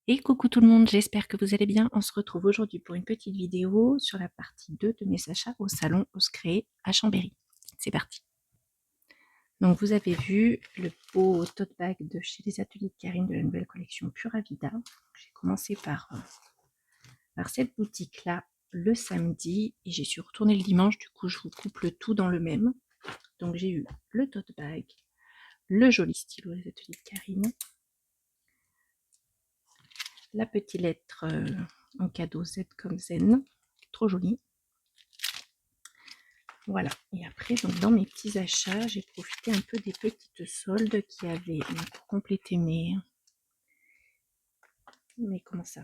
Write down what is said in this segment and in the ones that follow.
Et coucou tout le monde, j'espère que vous allez bien. On se retrouve aujourd'hui pour une petite vidéo sur la partie 2 de mes achats au salon Oscré à Chambéry. C'est parti. Donc vous avez vu le beau tote bag de chez les ateliers de Karine de la nouvelle collection Pura Vida. J'ai commencé par cette boutique là le samedi et j'ai su retourner le dimanche, du coup je vous coupe le tout dans le même. Donc j'ai eu le tote bag, le joli stylo des ateliers de Karine, la petite lettre en cadeau Z comme Zen, trop jolie. Voilà, et après, donc dans mes petits achats, j'ai profité un peu des petites soldes qui avaient pour compléter comment ça,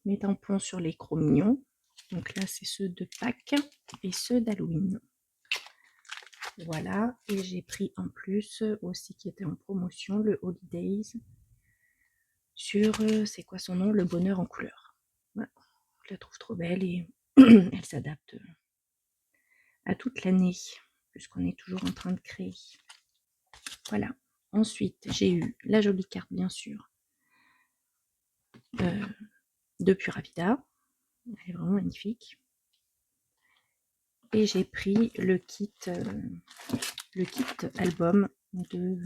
mes tampons sur les Cro-Mignons. Donc là, c'est ceux de Pâques et ceux d'Halloween. Voilà, et j'ai pris en plus aussi qui était en promotion le Holidays sur, c'est quoi son nom, le bonheur en couleur. Voilà, je la trouve trop belle et elle s'adapte à toute l'année puisqu'on est toujours en train de créer. Voilà. Ensuite, j'ai eu la jolie carte, bien sûr, de Pura Vida. Elle est vraiment magnifique. Et j'ai pris le kit album de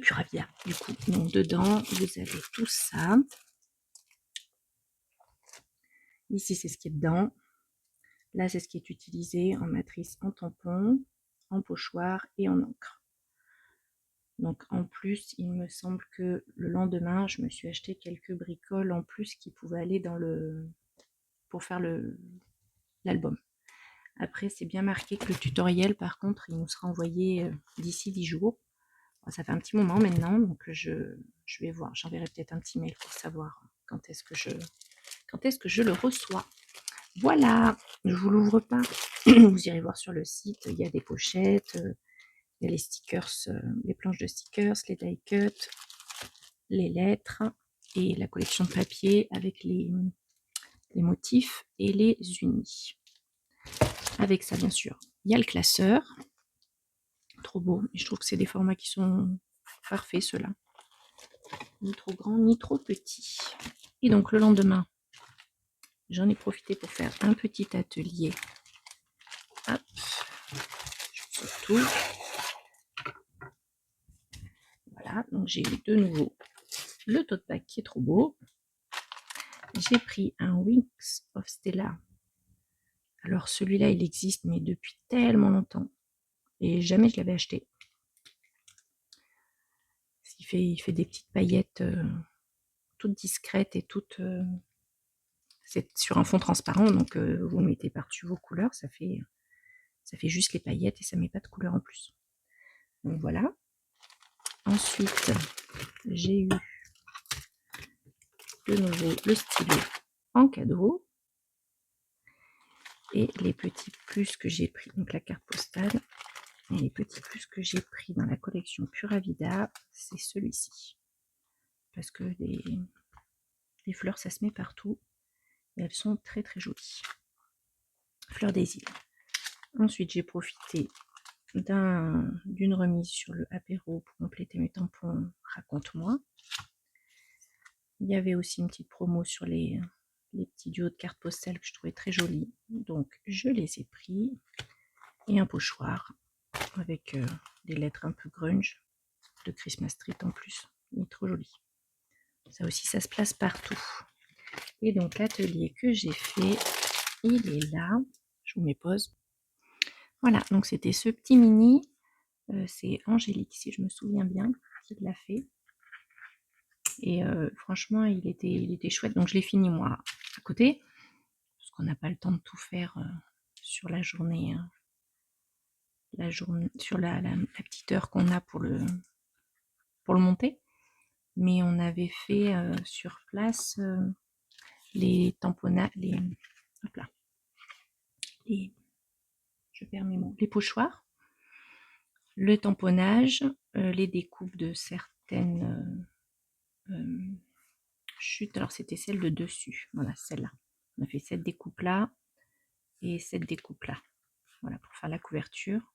Pura Vida. Du coup, donc dedans, vous avez tout ça. Ici, c'est ce qui est dedans. Là, c'est ce qui est utilisé en matrice, en tampon, en pochoir et en encre. Donc en plus, il me semble que le lendemain, je me suis acheté quelques bricoles en plus qui pouvaient aller dans pour faire l'album. Après, c'est bien marqué que le tutoriel, par contre, il nous sera envoyé d'ici 10 jours. Bon, ça fait un petit moment maintenant, donc je vais voir. J'enverrai peut-être un petit mail pour savoir quand est-ce que je le reçois. Voilà, je vous l'ouvre pas. Vous irez voir sur le site, il y a des pochettes, il y a les stickers, les planches de stickers, les die cuts, les lettres et la collection de papier avec les motifs et les unis. Avec ça, bien sûr, il y a le classeur. Trop beau. Et je trouve que c'est des formats qui sont parfaits, ceux-là. Ni trop grand, ni trop petit. Et donc, le lendemain, j'en ai profité pour faire un petit atelier. Hop. Je sors tout. Voilà. Donc, j'ai eu de nouveau le tote bag qui est trop beau. J'ai pris un Wings of Stella. Alors, celui-là, il existe, mais depuis tellement longtemps. Et jamais je l'avais acheté. Il fait des petites paillettes toutes discrètes et toutes... c'est sur un fond transparent, donc vous mettez par-dessus vos couleurs, ça fait juste les paillettes et ça met pas de couleur en plus. Donc voilà. Ensuite, j'ai eu de nouveau le stylo en cadeau et les petits plus que j'ai pris, donc la carte postale, et les petits plus que j'ai pris dans la collection Pura Vida, c'est celui-ci. Parce que les fleurs, ça se met partout et elles sont très très jolies. Fleurs des îles. Ensuite, j'ai profité d'une remise sur le apéro pour compléter mes tampons Raconte-moi. Il y avait aussi une petite promo sur les petits duos de cartes postales que je trouvais très jolis. Donc je les ai pris. Et un pochoir avec des lettres un peu grunge de Christmas Street en plus. Il est trop joli. Ça aussi, ça se place partout. Et donc l'atelier que j'ai fait, il est là. Je vous mets pause. Voilà, donc c'était ce petit mini. C'est Angélique, si je me souviens bien, qui l'a fait. Et franchement, il était chouette. Donc je l'ai fini moi à côté, parce qu'on n'a pas le temps de tout faire sur la journée, sur la petite heure qu'on a pour le monter. Mais on avait fait sur place les tamponnages, hop là, je perds mes mots, les pochoirs, le tamponnage, les découpes de certaines chutes. Alors c'était celle de dessus, voilà, celle-là. On a fait cette découpe-là et cette découpe-là, voilà, pour faire la couverture.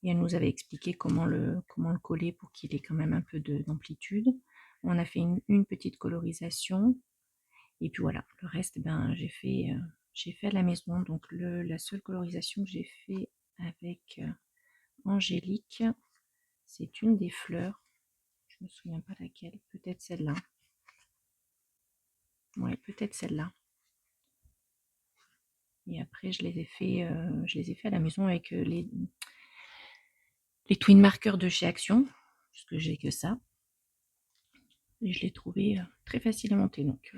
Et elle nous avait expliqué comment le coller pour qu'il ait quand même un peu d'amplitude. On a fait une petite colorisation. Et puis voilà, le reste, ben, j'ai fait à la maison. Donc la seule colorisation que j'ai fait avec Angélique, c'est une des fleurs. Je me souviens pas laquelle, peut-être celle-là. Ouais, peut-être celle-là. Et après, je les ai fait à la maison avec les twin markers de chez Action, puisque j'ai que ça. Et je l'ai trouvé très facile à monter, donc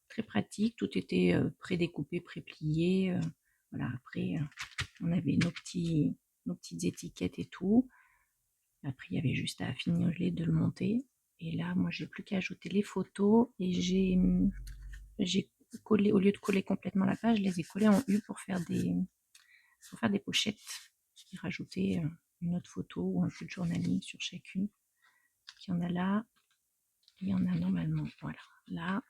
très pratique. Tout était pré-découpé, pré-plié. Voilà, après, on avait nos petites étiquettes et tout. Après, il y avait juste à finiler de le monter. Et là, moi, j'ai plus qu'à ajouter les photos. Et j'ai collé, au lieu de coller complètement la page, je les ai collées en U pour faire des pochettes. Et rajouter une autre photo ou un peu de journaling sur chacune. Donc, il y en a là. Il y en a normalement, voilà, là.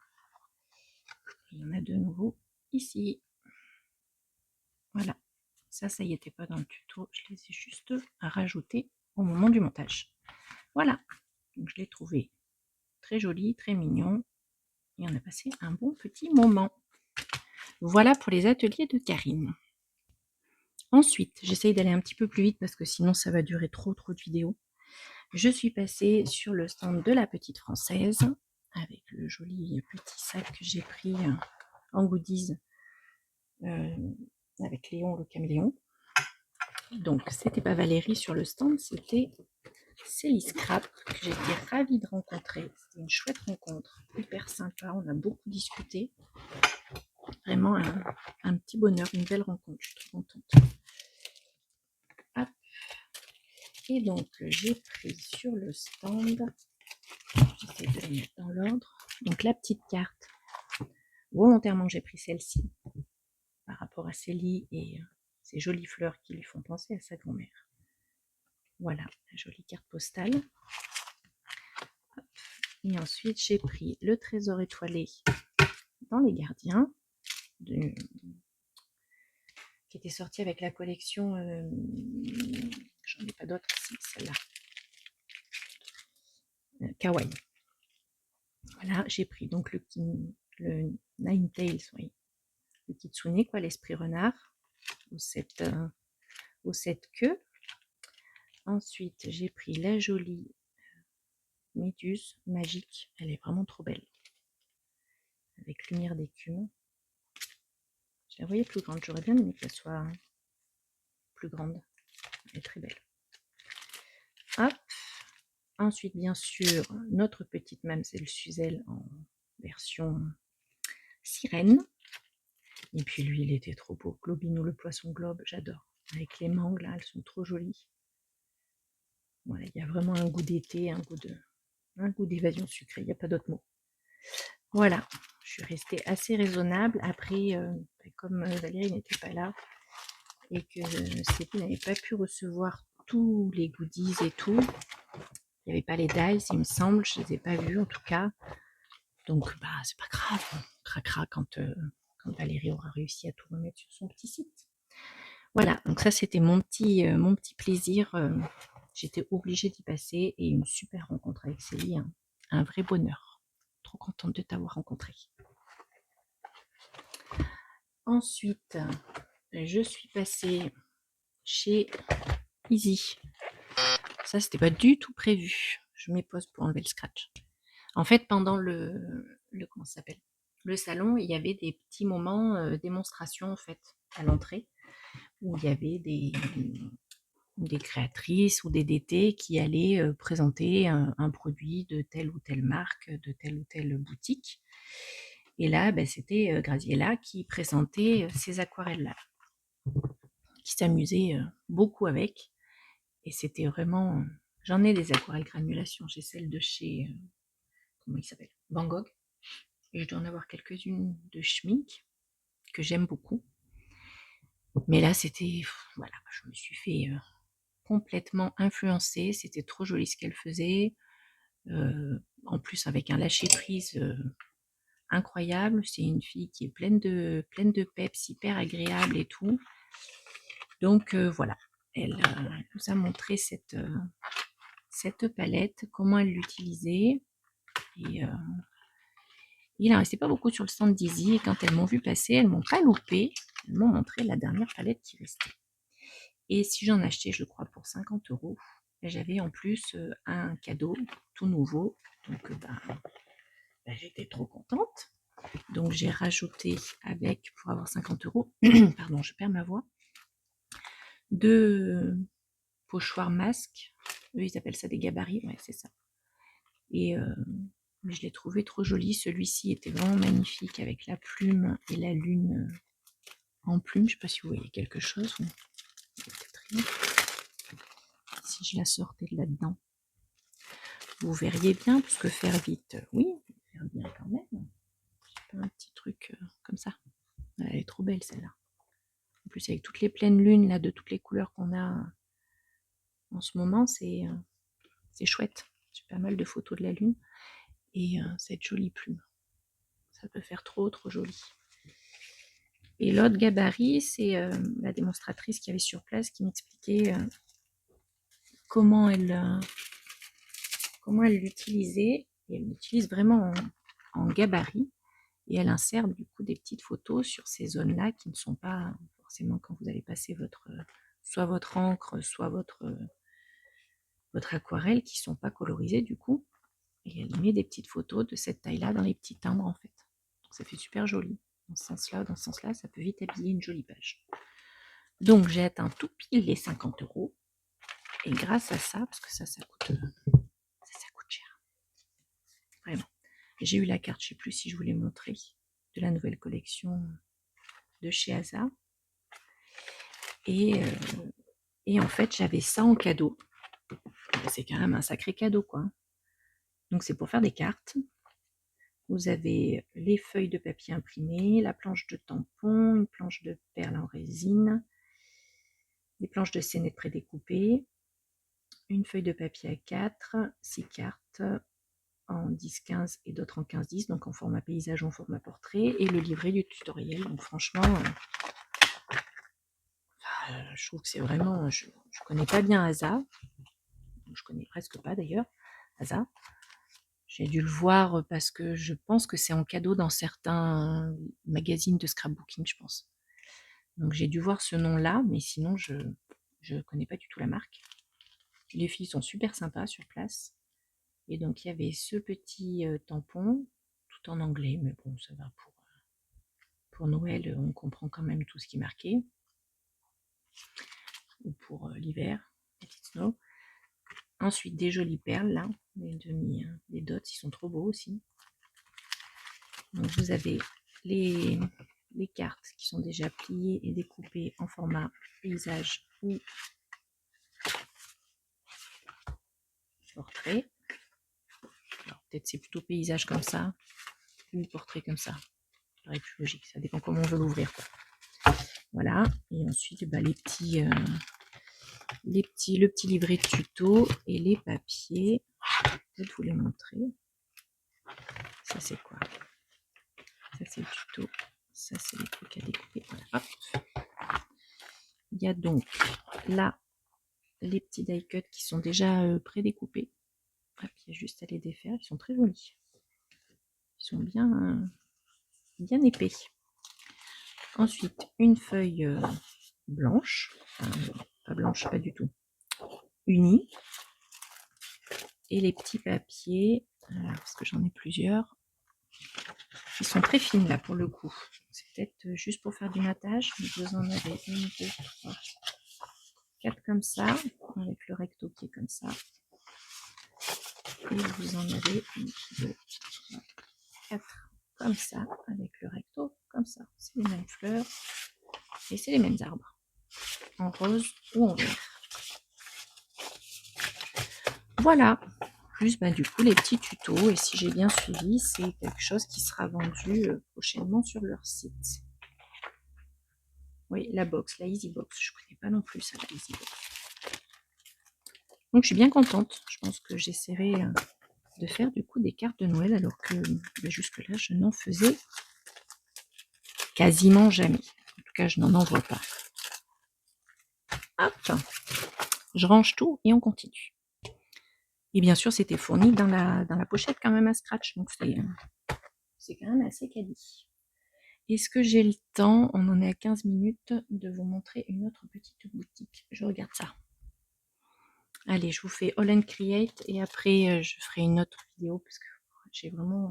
Et il y en a de nouveau ici. Voilà. Ça y était pas dans le tuto. Je les ai juste rajoutés au moment du montage. Voilà. Donc, je l'ai trouvé très joli, très mignon. Et on a passé un bon petit moment. Voilà pour les ateliers de Karine. Ensuite, j'essaye d'aller un petit peu plus vite parce que sinon ça va durer trop de vidéos. Je suis passée sur le stand de la petite française avec le joli petit sac que j'ai pris en goodies avec Léon le caméléon. Donc c'était pas Valérie sur le stand, c'était Célie Scrap que j'ai été ravie de rencontrer. C'était une chouette rencontre, hyper sympa, on a beaucoup discuté. Vraiment un petit bonheur, une belle rencontre, je suis trop contente. Hop. Et donc j'ai pris sur le stand, j'essaie de les mettre dans l'ordre, donc la petite carte. Volontairement j'ai pris celle-ci par rapport à Célie et ces jolies fleurs qui lui font penser à sa grand-mère. Voilà, la jolie carte postale. Hop. Et ensuite j'ai pris le trésor étoilé dans les gardiens, qui était sorti avec la collection, j'en ai pas d'autres ici, celle-là, Kawaii. Voilà, j'ai pris donc le Nine Tails, oui, le kitsune, quoi, l'esprit renard, aux 7 queues. Ensuite, j'ai pris la jolie méduse magique, elle est vraiment trop belle, avec lumière d'écume. Je la voyais plus grande, j'aurais bien aimé qu'elle soit plus grande, elle est très belle. Hop. Ensuite, bien sûr, notre petite Mamselle Suzel en version sirène. Et puis lui, il était trop beau. Globinou, le poisson globe, j'adore. Avec les mangues, là, elles sont trop jolies. Voilà, il y a vraiment un goût d'été, un goût d'évasion sucrée, il n'y a pas d'autre mot. Voilà, je suis restée assez raisonnable. Après, comme Valérie n'était pas là et que Céline n'avait pas pu recevoir tous les goodies et tout, il n'y avait pas les dice, il me semble, je ne les ai pas vus en tout cas. Donc, bah, c'est pas grave, on craquera quand Valérie aura réussi à tout remettre sur son petit site. Voilà, donc ça c'était mon petit plaisir. J'étais obligée d'y passer et une super rencontre avec Célie, hein. Un vrai bonheur. Trop contente de t'avoir rencontré. Ensuite, je suis passée chez Easy. Ça c'était pas du tout prévu. Je m'y pose pour enlever le scratch. En fait, pendant comment ça s'appelle, le salon, il y avait des petits moments démonstration en fait à l'entrée où il y avait des créatrices ou des DT qui allaient présenter un produit de telle ou telle marque, de telle ou telle boutique. Et là, ben, c'était Graziella qui présentait ces aquarelles-là, qui s'amusait beaucoup avec. Et c'était vraiment... J'en ai des aquarelles granulation, j'ai celle de chez... comment il s'appelle, Van Gogh. Et je dois en avoir quelques-unes de Schmink, que j'aime beaucoup. Mais là, c'était... Voilà, je me suis fait complètement influencer. C'était trop joli ce qu'elle faisait. En plus, avec un lâcher-prise incroyable. C'est une fille qui est pleine de peps, hyper agréable et tout. Donc, voilà. Elle nous a montré cette palette, comment elle l'utilisait. Et il en restait pas beaucoup sur le stand d'Easy. Et quand elles m'ont vu passer, elles m'ont pas loupé. Elles m'ont montré la dernière palette qui restait. Et si j'en achetais, je crois, pour 50 €, j'avais en plus un cadeau tout nouveau. Donc, j'étais trop contente. Donc, j'ai rajouté avec, pour avoir 50 €, pardon, je perds ma voix, 2 pochoirs masques. Eux, ils appellent ça des gabarits, ouais, c'est ça. Et je l'ai trouvé trop joli. Celui-ci était vraiment magnifique avec la plume et la lune en plume. Je ne sais pas si vous voyez quelque chose. Si je la sortais de là-dedans, vous verriez bien, parce que faire vite, oui, faire bien quand même. Un petit truc comme ça. Elle est trop belle celle-là. En plus, avec toutes les pleines lunes là, de toutes les couleurs qu'on a en ce moment, c'est chouette. J'ai pas mal de photos de la lune. Et cette jolie plume. Ça peut faire trop joli. Et l'autre gabarit, c'est la démonstratrice qui avait sur place qui m'expliquait comment elle l'utilisait. Et elle l'utilise vraiment en gabarit. Et elle insère du coup des petites photos sur ces zones-là qui ne sont pas forcément quand vous allez passer soit votre encre, soit votre aquarelle, qui ne sont pas colorisées du coup. Et elle met des petites photos de cette taille-là dans les petits timbres en fait. Donc ça fait super joli. Dans ce sens-là, ça peut vite habiller une jolie page. Donc j'ai atteint tout pile les 50 €. Et grâce à ça, parce que ça coûte cher. Vraiment. J'ai eu la carte, je ne sais plus si je vous l'ai montré, de la nouvelle collection de chez Asa. Et en fait, j'avais ça en cadeau. C'est quand même un sacré cadeau, quoi. Donc c'est pour faire des cartes. Vous avez les feuilles de papier imprimées, la planche de tampon, une planche de perles en résine, des planches de scénettes prédécoupées, une feuille de papier A4, 6 cartes en 10-15 et d'autres en 15-10, donc en format paysage ou en format portrait, et le livret du tutoriel. Donc franchement, je trouve que c'est vraiment... Je connais pas bien Asa, je connais presque pas d'ailleurs, Asa. J'ai dû le voir parce que je pense que c'est en cadeau dans certains magazines de scrapbooking, je pense. Donc j'ai dû voir ce nom-là, mais sinon je connais pas du tout la marque. Les filles sont super sympas sur place. Et donc il y avait ce petit tampon, tout en anglais, mais bon, ça va pour Noël, on comprend quand même tout ce qui est marqué. Ou pour l'hiver, petite snow. Ensuite, des jolies perles, là, des dots, ils sont trop beaux aussi. Donc vous avez les cartes qui sont déjà pliées et découpées en format paysage ou portrait. Alors peut-être c'est plutôt paysage comme ça ou portrait comme ça. Ça paraît plus logique, ça dépend comment on veut l'ouvrir, quoi. Voilà, et ensuite le petit livret de tuto et les papiers. Je vais vous les montrer. Ça c'est quoi? Ça c'est le tuto. Ça c'est les trucs à découper. Voilà. Hop. Il y a donc là les petits die cuts qui sont déjà prédécoupés. Hop, il y a juste à les défaire. Ils sont très jolis. Ils sont bien épais. Ensuite, une feuille blanche. Enfin, pas blanche, pas du tout. Unie. Et les petits papiers, parce que j'en ai plusieurs, ils sont très fines là pour le coup. C'est peut-être juste pour faire du matage. Vous en avez 1, 2, 3, 4 comme ça, avec le recto qui est comme ça. Et vous en avez 1, 2, 3, 4 comme ça, avec le recto comme ça. C'est les mêmes fleurs et c'est les mêmes arbres, en rose ou en vert. Voilà. Plus du coup les petits tutos, et si j'ai bien suivi, c'est quelque chose qui sera vendu prochainement sur leur site. Oui, la box, la Easy Box, je ne connais pas non plus ça, la Easy Box. Donc je suis bien contente, je pense que j'essaierai de faire du coup des cartes de Noël, alors que jusque là je n'en faisais quasiment jamais. En tout cas je n'en envoie pas. Hop, je range tout et on continue. Et bien sûr, c'était fourni dans la pochette quand même à scratch, donc c'est quand même assez quali. Est-ce que j'ai le temps, on en est à 15 minutes, de vous montrer une autre petite boutique? Je regarde ça. Allez, je vous fais All and Create et après je ferai une autre vidéo parce que j'ai vraiment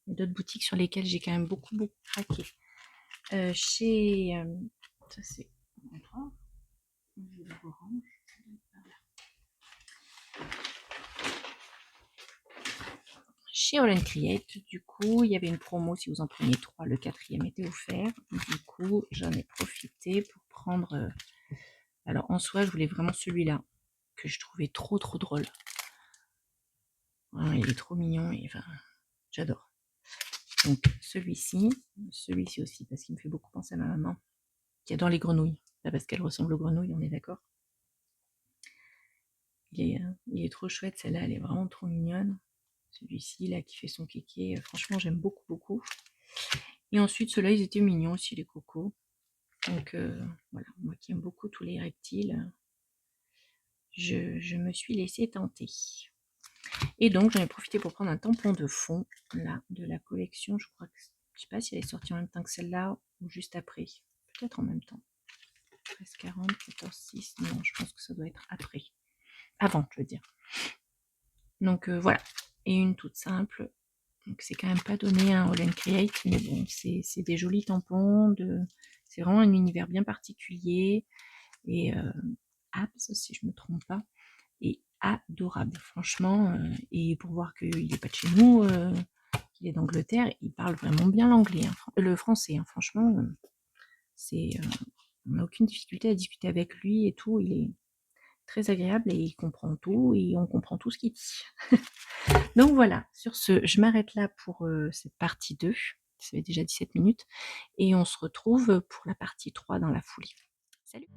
d'autres boutiques sur lesquelles j'ai quand même beaucoup craqué. Chez ça c'est chez All and Create, du coup, il y avait une promo, si vous en preniez 3, le 4e était offert. Du coup, j'en ai profité pour prendre... alors, en soi, je voulais vraiment celui-là, que je trouvais trop drôle. Il est trop mignon, et enfin, j'adore. Donc, celui-ci aussi, parce qu'il me fait beaucoup penser à ma maman, qui adore les grenouilles. Pas parce qu'elle ressemble aux grenouilles, on est d'accord. Il est trop chouette, celle-là, elle est vraiment trop mignonne. Celui-ci, là, qui fait son kéké, franchement, j'aime beaucoup. Et ensuite, ceux-là, ils étaient mignons aussi, les cocos. Donc, voilà, moi qui aime beaucoup tous les reptiles, je me suis laissée tenter. Et donc, j'en ai profité pour prendre un tampon de fond, là, de la collection. Je crois que, je sais pas si elle est sortie en même temps que celle-là, ou juste après. Peut-être en même temps. 13,40, 14,6, non, je pense que ça doit être après. Avant, je veux dire. Donc, voilà. Et une toute simple. Donc, c'est quand même pas donné un All and Create, mais bon, c'est des jolis tampons. C'est vraiment un univers bien particulier. Et Abs, si je me trompe pas, est adorable, franchement. Et pour voir qu'il n'est pas de chez nous, qu'il est d'Angleterre, il parle vraiment bien l'anglais, hein, le français, hein, franchement. On n'a aucune difficulté à discuter avec lui et tout. Il est très agréable et il comprend tout et on comprend tout ce qu'il dit. Donc voilà, sur ce, je m'arrête là pour cette partie 2. Ça fait déjà 17 minutes. Et on se retrouve pour la partie 3 dans la foulée. Salut!